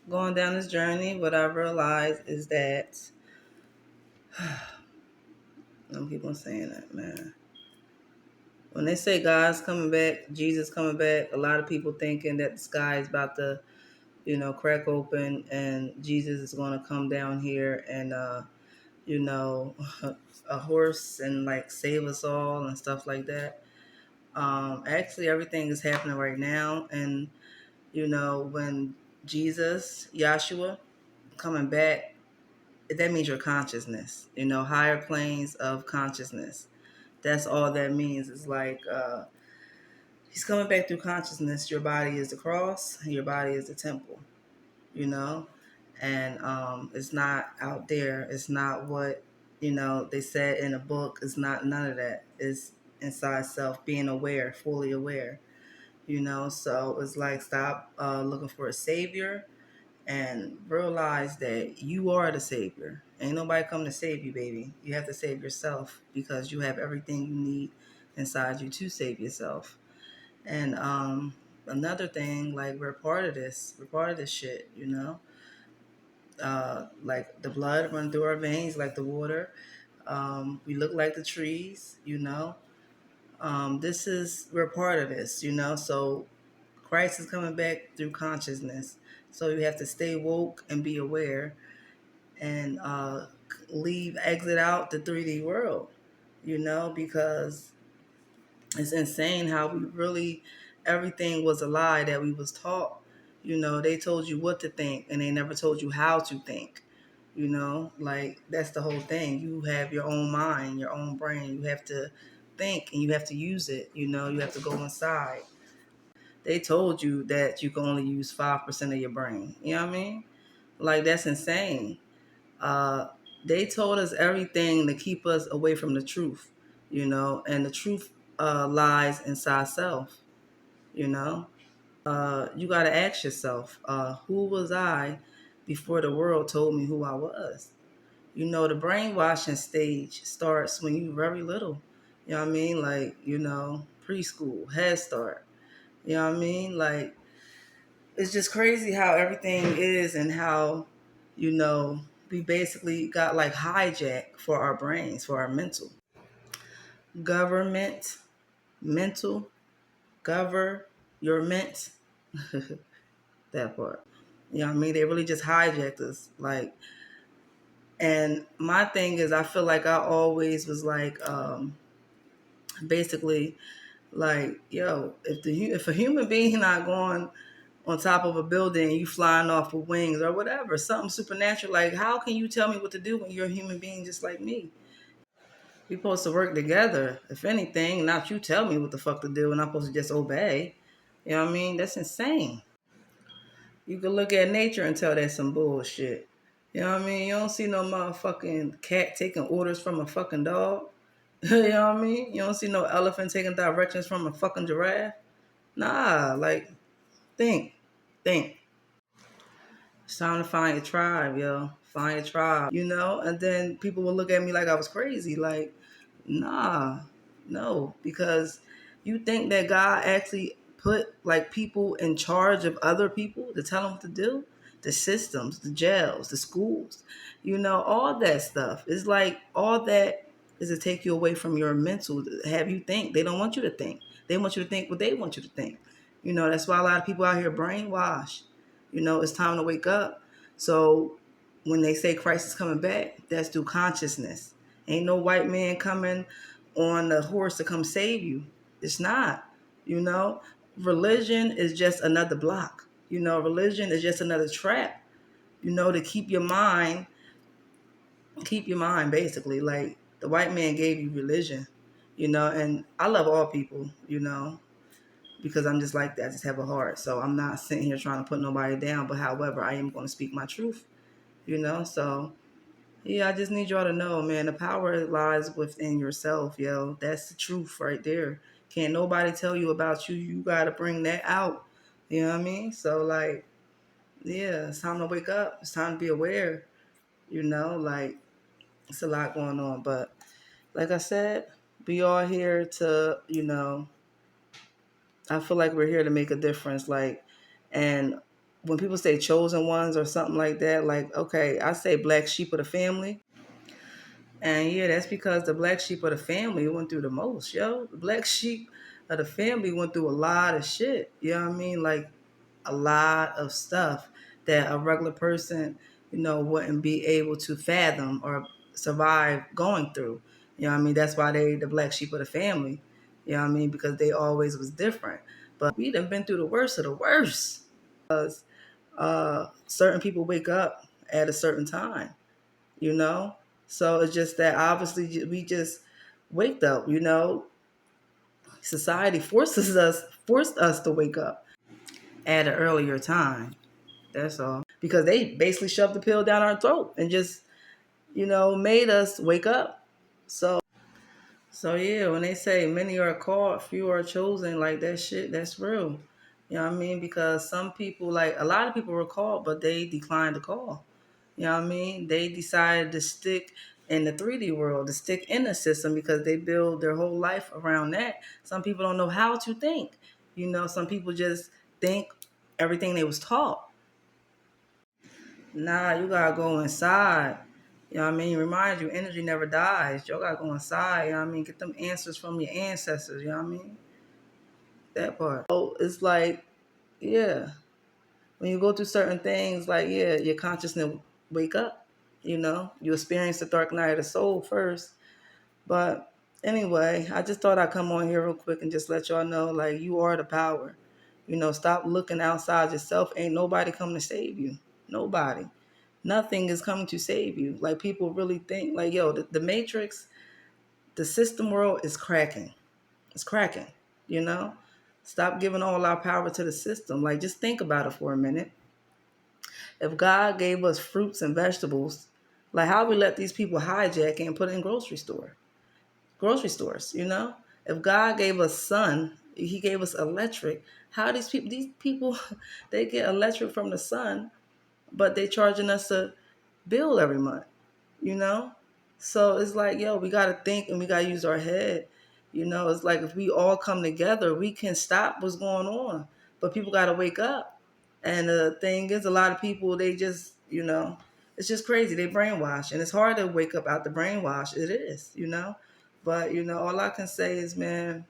going down this journey, what I realized is that some people saying that, man. When they say God's coming back, Jesus coming back, a lot of people thinking that the sky is about to, crack open and Jesus is going to come down here and, you know, a horse and like save us all and stuff like that. Actually, everything is happening right now. And, when Jesus, Yahshua, coming back, that means your consciousness, higher planes of consciousness. That's all that means. It's like he's coming back through consciousness. Your body is the cross, your body is the temple, you know? And it's not out there. It's not what, they said in a book. It's not none of that. It's inside self, being aware, fully aware, So it's like stop looking for a savior and realize that you are the savior. Ain't nobody come to save you, baby. You have to save yourself because you have everything you need inside you to save yourself. And another thing, like we're part of this. We're part of this shit, Like the blood run through our veins like the water. We look like the trees, we're part of this, So Christ is coming back through consciousness. So you have to stay woke and be aware and exit out the 3D world, because it's insane how we really, everything was a lie that we was taught. They told you what to think and they never told you how to think. Like that's the whole thing. You have your own mind, your own brain. You have to think and you have to use it. You have to go inside. They told you that you can only use 5% of your brain. You know what I mean? Like that's insane. Uh, they told us everything to keep us away from the truth, and the truth lies inside self, you know. You got to ask yourself, who was I before the world told me who I was? The brainwashing stage starts when you're very little. You know what I mean? Like, preschool, Head Start. You know what I mean? Like, it's just crazy how everything is and how, you know, we basically got like hijacked for our brains, for our mental. Government, mental, govern, your ment, that part. You know what I mean? They really just hijacked us. Like, and my thing is, I feel like I always was like, basically, like, yo, if a human being not going on top of a building, you flying off with wings or whatever, something supernatural. Like, how can you tell me what to do when you're a human being just like me? We're supposed to work together. If anything, not you tell me what the fuck to do and I'm supposed to just obey. You know what I mean? That's insane. You can look at nature and tell that's some bullshit. You know what I mean? You don't see no motherfucking cat taking orders from a fucking dog. You know what I mean? You don't see no elephant taking directions from a fucking giraffe. Nah, like, think. Think. It's time to find your tribe, yo. Find your tribe, And then people will look at me like I was crazy. Like, nah, no, because you think that God actually put like people in charge of other people to tell them what to do? The systems, the jails, the schools, all that stuff. It's like all that is to take you away from your mental, to have you think. They don't want you to think. They want you to think what they want you to think. That's why a lot of people out here brainwashed. It's time to wake up. So when they say Christ is coming back, that's through consciousness. Ain't no white man coming on the horse to come save you. It's not. You know, religion is just another block. Religion is just another trap. To keep your mind basically. Like the white man gave you religion. And I love all people. Because I'm just like that. I just have a heart. So I'm not sitting here trying to put nobody down. But however, I am going to speak my truth. So yeah, I just need y'all to know, man, the power lies within yourself, yo. That's the truth right there. Can't nobody tell you about you. You got to bring that out. You know what I mean? So, like, yeah, it's time to wake up. It's time to be aware. Like, it's a lot going on. But like I said, we all here to, I feel like we're here to make a difference. Like, and when people say chosen ones or something like that, like, okay, I say black sheep of the family. And yeah, that's because the black sheep of the family went through the most, yo. The black sheep of the family went through a lot of shit. You know what I mean? Like a lot of stuff that a regular person, wouldn't be able to fathom or survive going through. You know what I mean? That's why they the black sheep of the family. You know what I mean? Because they always was different. But we done been through the worst of the worst. Certain people wake up at a certain time, you know? So it's just that obviously we just waked up, Society forced us to wake up at an earlier time. That's all. Because they basically shoved the pill down our throat and just, made us wake up. So yeah, when they say many are called, few are chosen, like that shit, that's real. You know what I mean? Because some people, like a lot of people were called, but they declined to call. You know what I mean? They decided to stick in the 3D world, to stick in the system because they build their whole life around that. Some people don't know how to think. Some people just think everything they was taught. Nah, you gotta go inside. You know what I mean? Remind you, energy never dies. You gotta go inside, you know what I mean? Get them answers from your ancestors, you know what I mean? That part. So it's like, yeah. When you go through certain things, like, yeah, your consciousness wake up, You experience the dark night of the soul first. But anyway, I just thought I'd come on here real quick and just let y'all know, like, you are the power. Stop looking outside yourself. Ain't nobody coming to save you. Nobody. Nothing is coming to save you. Like people really think, like, yo, the Matrix, the system world is cracking. It's cracking, you know? Stop giving all our power to the system. Like, just think about it for a minute. If God gave us fruits and vegetables, like how we let these people hijack and put it in grocery stores, If God gave us sun, he gave us electric. How these people, they get electric from the sun, but they charging us a bill every month, you know? So it's like, yo, we got to think and we got to use our head. It's like if we all come together, we can stop what's going on. But people got to wake up. And the thing is, a lot of people, they just, it's just crazy. They brainwash. And it's hard to wake up out the brainwash. It is. But, all I can say is, man,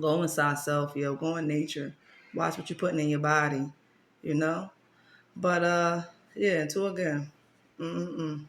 go inside self, go in nature. Watch what you're putting in your body, you know? But, yeah, until again. Mm-mm.